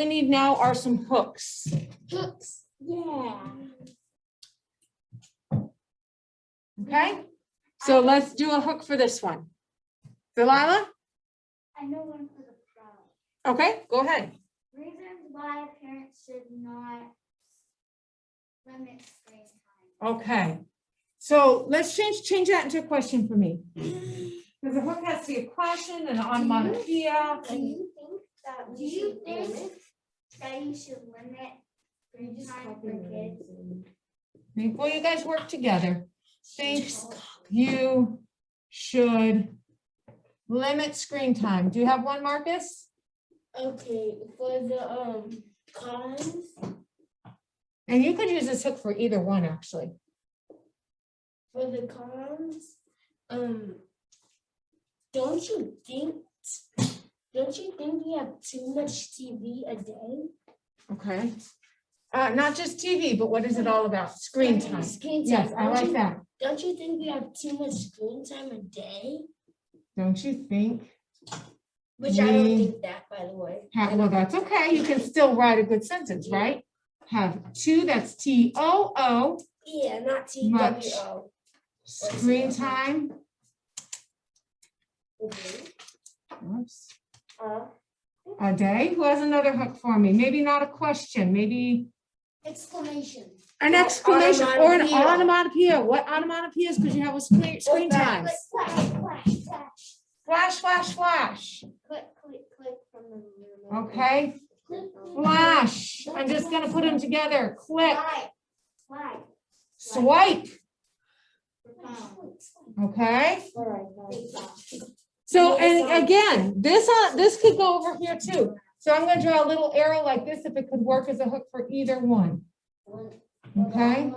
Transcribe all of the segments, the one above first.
we need now are some hooks. Hooks. Yeah. Okay, so let's do a hook for this one. Delilah? I know one for the flower. Okay, go ahead. Reasons why parents should not limit screen time. Okay, so let's change that into a question for me. Because the hook has to be a question and an onomatopoeia. Do you think that you should limit screen time for kids? Well, you guys work together. Think you should limit screen time. Do you have one, Marcus? Okay, for the cons. And you could use this hook for either one, actually. For the cons, don't you think we have too much TV a day? Okay. Not just TV, but what is it all about? Screen time. Screen time. Yes, I like that. Don't you think we have too much screen time a day? Don't you think? Which I don't think that, by the way. Well, that's okay. You can still write a good sentence, right? Have two, that's TOO. Yeah, not Much. TWO. Screen time. Oops. A day. Who has another hook for me? Maybe not a question. Maybe Exclamation. an exclamation or an onomatopoeia. What onomatopoeias could you have with screen times? Flash, flash, flash. Flash, flash, flash. Click, click, click from the remote. Okay. Click, click. Flash. I'm just going to put them together. Click. Swipe. Swipe. Swipe. Okay. Alright. So, and again, this could go over here too. So I'm going to draw a little arrow like this if it could work as a hook for either one. Okay.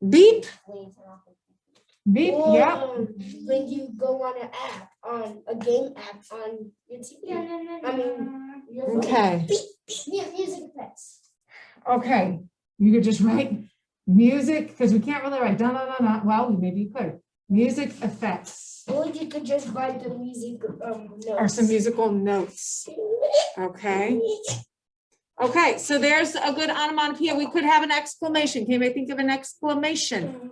Beep. Beep. Yep. When you go on an app, on a game app on your TV. I mean, your phone. Okay. Yeah, music effects. Okay. You could just write music because we can't really write dun dun dun dun. Well, maybe you could. Music effects. Or you could just write the music notes. Or some musical notes. Okay. Okay, so there's a good onomatopoeia. We could have an exclamation. Can anybody think of an exclamation?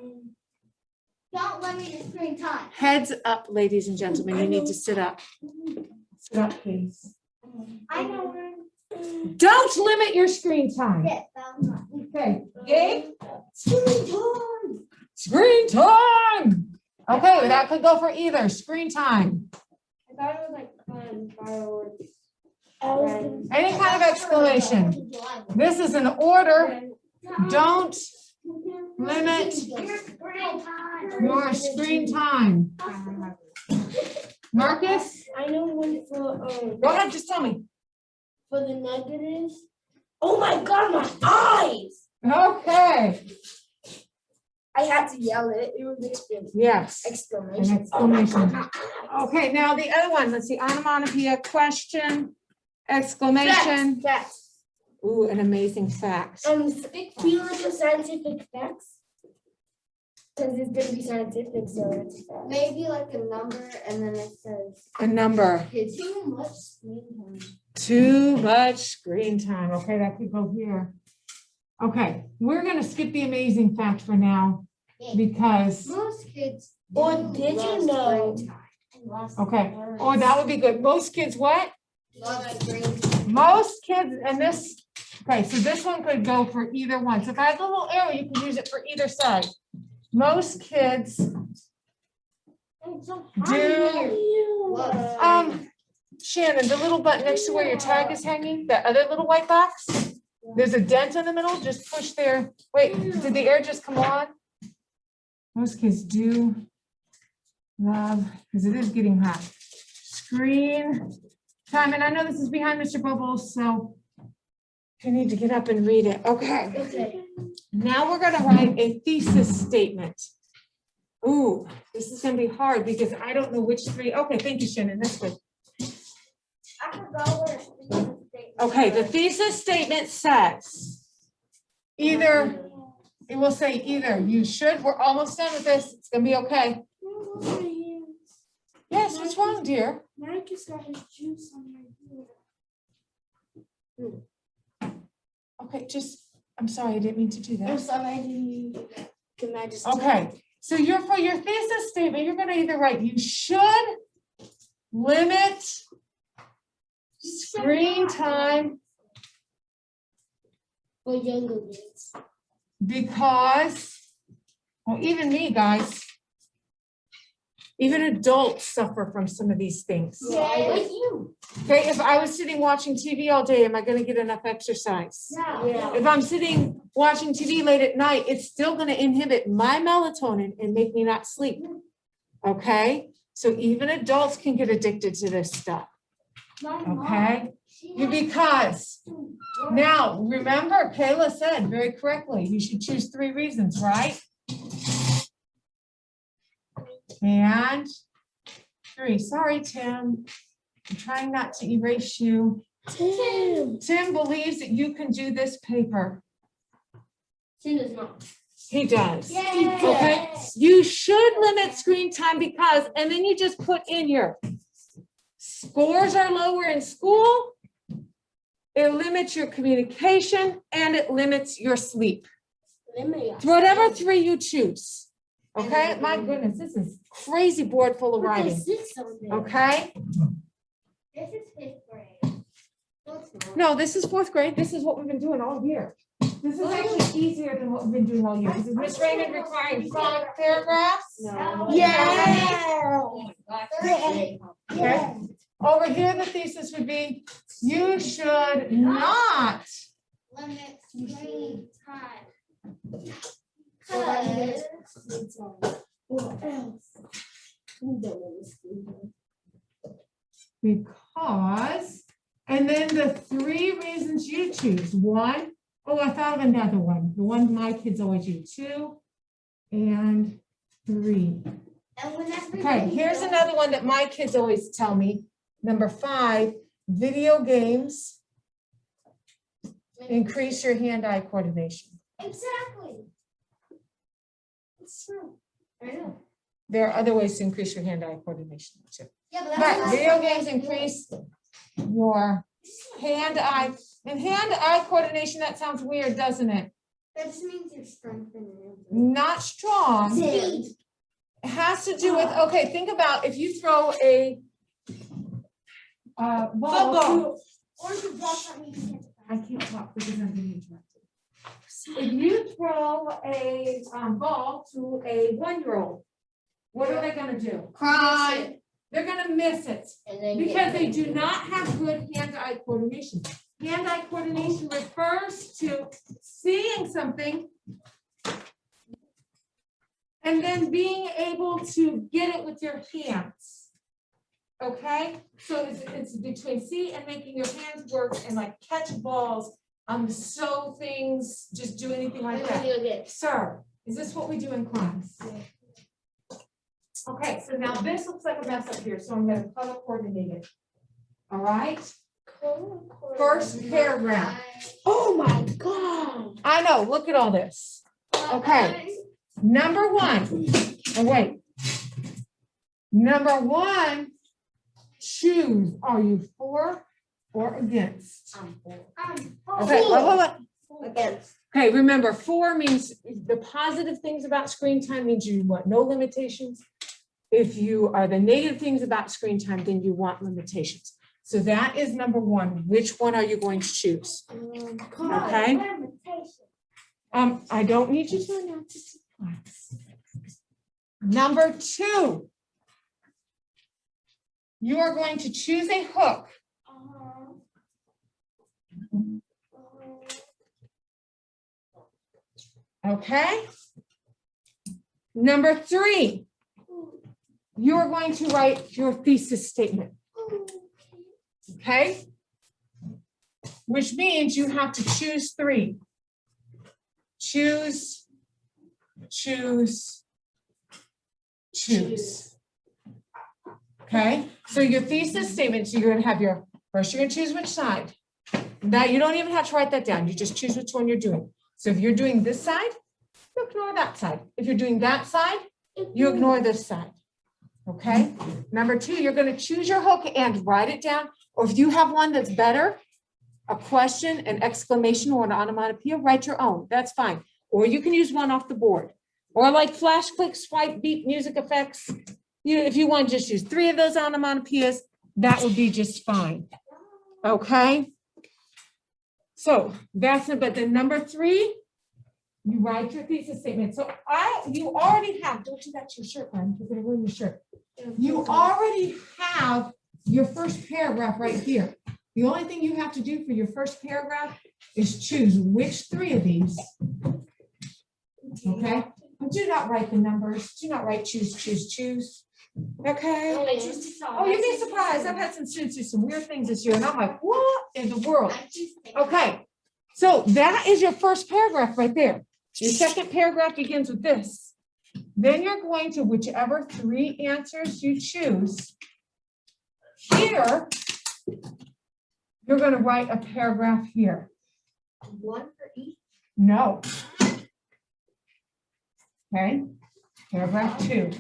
Don't limit your screen time. Heads up, ladies and gentlemen. You need to sit up. Sit up, please. I know one. Don't limit your screen time. Yes, that was mine. Okay, Gabe? Screen time. Screen time. Okay, that could go for either. Screen time. I thought it was like fireworks. Any kind of exclamation. This is an order. Don't limit your screen time. Marcus? I know one for Go ahead, just tell me. for the negatives. Oh my God, my eyes! Okay. I had to yell it. It was exclamation. Yes. Exclamation. An exclamation. Okay, now the other one. Let's see. Onomatopoeia, question, exclamation. Facts. Ooh, an amazing fact. Do you look at scientific facts? Because it's going to be scientific, so it's maybe like a number, and then it says A number. it's too much screen time. Too much screen time. Okay, that could go here. Okay, we're going to skip the amazing fact for now because. Most kids. Or did you know? Okay, oh, that would be good. Most kids what? Most kids, and this, okay, so this one could go for either one. So if I have a little arrow, you can use it for either side. Most kids do, Shannon, the little button next to where your tag is hanging, that other little white box, there's a dent in the middle, just push there. Wait, did the air just come on? Most kids do love, because it is getting hot. Screen time, and I know this is behind Mr. Bubbles, so you need to get up and read it. Okay. Okay. Now we're going to write a thesis statement. Ooh, this is going to be hard because I don't know which three. Okay, thank you, Shannon. That's good. I forgot what a thesis statement. Okay, the thesis statement says either, it will say either you should, we're almost done with this. It's going to be okay. Yes, what's wrong, dear? Marcus got his juice on my ear. Okay, I'm sorry, I didn't mean to do I'm that. sorry. Can I just? Okay, so for your thesis statement, you're gonna either write, you should limit screen time For younger kids. because, well, even me, guys, even adults suffer from some of these things. Yeah, like you. Okay, if I was sitting watching TV all day, am I gonna get enough exercise? No. Yeah. If I'm sitting watching TV late at night, it's still gonna inhibit my melatonin and make me not sleep. Okay, so even adults can get addicted to this stuff. Okay, because now remember, Kayla said very correctly, you should choose 3 reasons, right? And 3. Sorry, Tim. I'm trying not to erase you. Tim believes that you can do this paper. She does not. He does. Yay. Okay. You should limit screen time because, and then you just put in your scores are lower in school. It limits your communication and it limits your sleep. Whatever 3 you choose. Okay. My goodness, this is crazy board full of writing. Okay. This is 5th grade. No, this is 4th grade. This is what we've been doing all year. This is actually easier than what we've been doing all year. Is Miss Raymond requiring 5 paragraphs? No. Yeah. Okay. Over here, the thesis would be, you should not Limit screen time. because, and then the 3 reasons you choose. 1, oh, I thought of another one. The one my kids always use. 2 and 3. Okay, here's another one that my kids always tell me. Number 5, video games increase your hand-eye coordination. Exactly. It's true. I know. There are other ways to increase your hand-eye coordination too. Yeah, But video games increase your hand-eye, and hand-eye coordination, that sounds weird, doesn't it? That just means you're strengthening. Not strong. Speed. It has to do with, okay, think about if you throw a ball to, Or you drop something. I can't talk because I'm being interrupted. If you throw a ball to a 1-year-old, what are they gonna do? Cry. They're gonna miss it because they do not have good hand-eye coordination. Hand-eye coordination refers to seeing something and then being able to get it with your hands. Okay, so it's between see and making your hands work and like catch balls, sew things, just do anything like that. Sir, is this what we do in class? Okay, so now this looks like a mess up here, so I'm going to color coordinate it. All right. First paragraph. Oh my God. I know. Look at all this. Okay. Number 1. Oh wait. Number 1. Choose. Are you for or against? Okay. Hold on. Against. Okay. Remember, for means the positive things about screen time means you want no limitations. If you are the negative things about screen time, then you want limitations. So that is number 1. Which one are you going to choose? Okay. I don't need you to announce it to class. Number 2. You are going to choose a hook. Okay. Number 3. You are going to write your thesis statement. Okay. Which means you have to choose 3. Choose. Okay, so your thesis statement, so you're going to have your, first you're going to choose which side. That you don't even have to write that down. You just choose which one you're doing. So if you're doing this side, you ignore that side. If you're doing that side, you ignore this side. Okay, number 2, you're going to choose your hook and write it down. Or if you have one that's better, a question, an exclamation, or an onomatopoeia, write your own. That's fine. Or you can use one off the board. Or like flash, click, swipe, beep, music effects. If you want to just use 3 of those onomatopoeias, that would be just fine. Okay? So that's it. But then number 3, you write your thesis statement. So you already have, don't do that to your shirt, man. You're going to ruin your shirt. You already have your first paragraph right here. The only thing you have to do for your first paragraph is choose which 3 of these. Okay? Do not write the numbers. Do not write choose, choose, choose. Okay? Oh, you'd be surprised. I've had some students do some weird things this year, and I'm like, what in the world? Okay. So that is your first paragraph right there. Your second paragraph begins with this. Then you're going to whichever 3 answers you choose. Here, you're going to write a paragraph here. 1 for each? No. Okay. Paragraph 2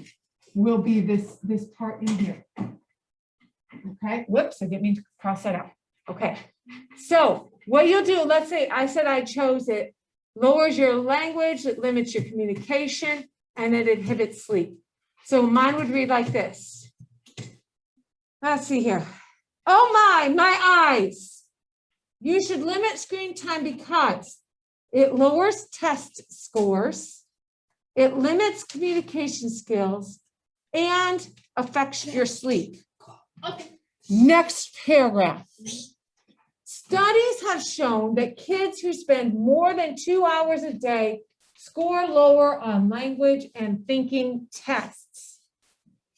will be this part in here. Okay. Whoops, I didn't mean to cross that out. Okay. So what you'll do, let's say I said I chose it, lowers your language, it limits your communication, and it inhibits sleep. So mine would read like this. Let's see here. Oh my eyes. You should limit screen time because it lowers test scores, it limits communication skills, and affects your sleep. Okay. Next paragraph. Studies have shown that kids who spend more than 2 hours a day score lower on language and thinking tests.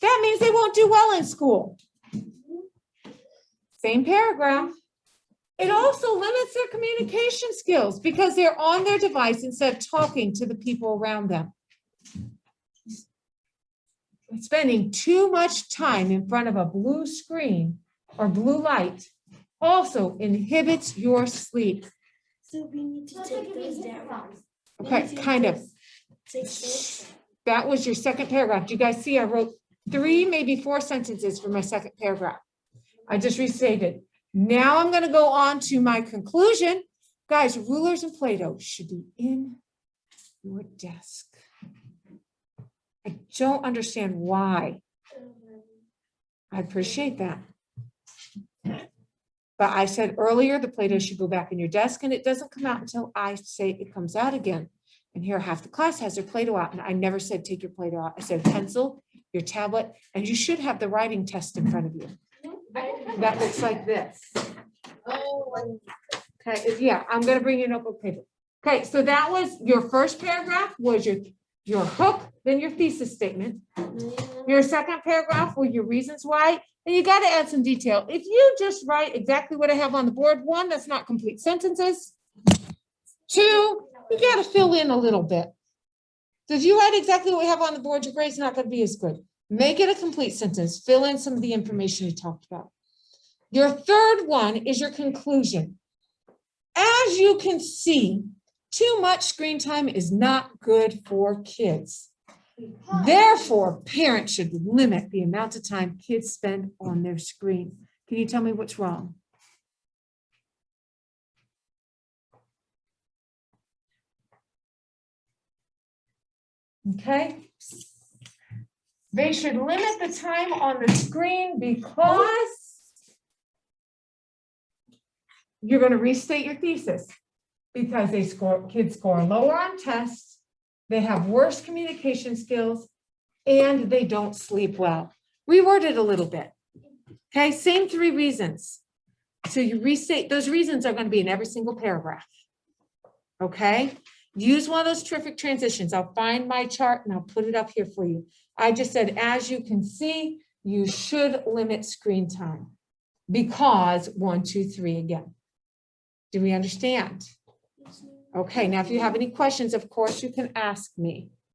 That means they won't do well in school. Same paragraph. It also limits their communication skills because they're on their device instead of talking to the people around them. Spending too much time in front of a blue screen or blue light also inhibits your sleep. So we need to take those down. Okay, kind of. That was your second paragraph. Do you guys see I wrote 3, maybe 4 sentences for my second paragraph. I just restated. Now I'm going to go on to my conclusion. Guys, rulers and Play-Doh should be in your desk. I don't understand why. I appreciate that. But I said earlier, the Play-Doh should go back in your desk, and it doesn't come out until I say it comes out again. And here half the class has their Play-Doh out, and I never said take your Play-Doh out. I said pencil, your tablet, and you should have the writing test in front of you. That looks like this. Oh. Okay, yeah, I'm gonna bring you a notebook paper. Okay, so that was your first paragraph was your hook, then your thesis statement. Your second paragraph were your reasons why, and you got to add some detail. If you just write exactly what I have on the board, 1, that's not complete sentences. 2, you got to fill in a little bit. So if you write exactly what we have on the board, your grade's not going to be as good. Make it a complete sentence. Fill in some of the information you talked about. Your third one is your conclusion. As you can see, too much screen time is not good for kids. Therefore, parents should limit the amount of time kids spend on their screen. Can you tell me what's wrong? Okay. They should limit the time on the screen because you're going to restate your thesis. Because kids score lower on tests, they have worse communication skills, and they don't sleep well. Reword it a little bit. Okay, same 3 reasons. So you restate, those reasons are going to be in every single paragraph. Okay, use one of those terrific transitions. I'll find my chart and I'll put it up here for you. I just said, as you can see, you should limit screen time because 1, 2, 3 again. Do we understand? Okay, now if you have any questions, of course, you can ask me.